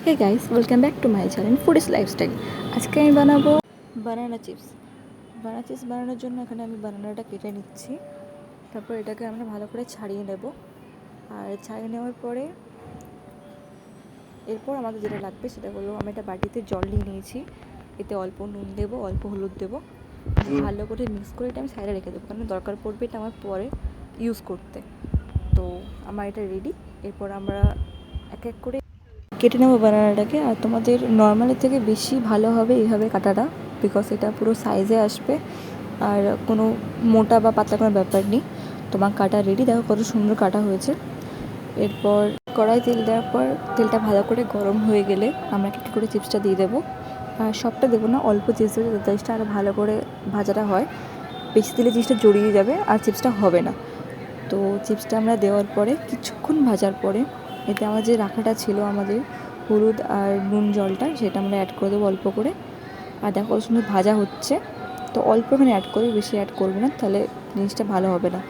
Hey guys, welcome back to my channel foodies lifestyle. আজকে আমি বানাবো বানানা চিপস। বানানা চিপস বানানোর জন্য এখানে আমি বানানাটা কেটে নিচ্ছি। তারপর এটাকে আমরা ভালো করে ছাড়িয়ে নেব। আর ছাড়িয়ে নেওয়ার পরে এরপর আমাদের যেটা লাগবে সেটা হলো, আমি একটা বাটিতে জল নিয়ে নিয়েছি। এতে অল্প নুন দেবো, অল্প হলুদ দেবো, ভালো করে মিক্স করে এটা আমি সাইডে রেখে দেবো, কারণ দরকার পড়বে এটা আমার পরে ইউজ করতে। তো আমার এটা রেডি। এরপর আমরা এক এক করে কেটে নেবো বানানাটাকে। আর তোমাদের নর্মালের থেকে বেশি ভালো হবে এইভাবে কাটাটা, বিকজ এটা পুরো সাইজে আসবে আর কোনো মোটা বা পাতলা কোনো ব্যাপার নেই। তোমার কাটা রেডি, দেখো কত সুন্দর কাটা হয়েছে। এরপর কড়াই তেল দেওয়ার পর তেলটা ভালো করে গরম হয়ে গেলে আমরা একটু করে চিপসটা দিয়ে দেবো। আর সবটা দেবো না, অল্প চিপস দেবো, যাতে চিপসটা আরও ভালো করে ভাজাটা হয়। বেশি দিলে চিপসটা জড়িয়ে যাবে আর চিপসটা হবে না। তো চিপসটা আমরা দেওয়ার পরে কিছুক্ষণ ভাজার পরে এতে আমার যে রাখাটা ছিল আমাদের হলুদ আর নুন জলটা, সেটা আমরা অ্যাড করে দেবো অল্প করে। আর দেখো কত সুন্দর ভাজা হচ্ছে। তো অল্প এখানে অ্যাড করবে, বেশি অ্যাড করবে না, তাহলে জিনিসটা ভালো হবে না।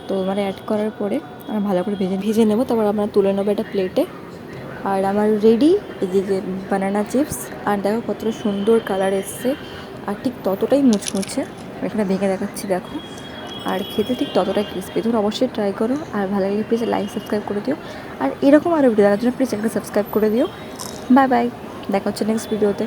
তো মানে অ্যাড করার পরে আমরা ভালো করে ভেজে নেবো। তারপর আমরা তুলে নেবো একটা প্লেটে। আর আমার রেডি এদিকে বানানা চিপস। আর দেখো কতটা সুন্দর কালার এসছে, আর ঠিক ততটাই মুচমুচে। এখানে ভেঙে দেখাচ্ছি, দেখো। আর খেতে ঠিক ততটাই ক্রিস্পি। তোমরা অবশ্যই ট্রাই করো। আর ভালো লাগলে প্লিজ লাইক সাবস্ক্রাইব করে দিও। আর এরকম আরও ভিডিও দেখার জন্য প্লিজ চ্যানেলকে সাবস্ক্রাইব করে দিও। বাই বাই, দেখা হচ্ছে নেক্সট ভিডিওতে।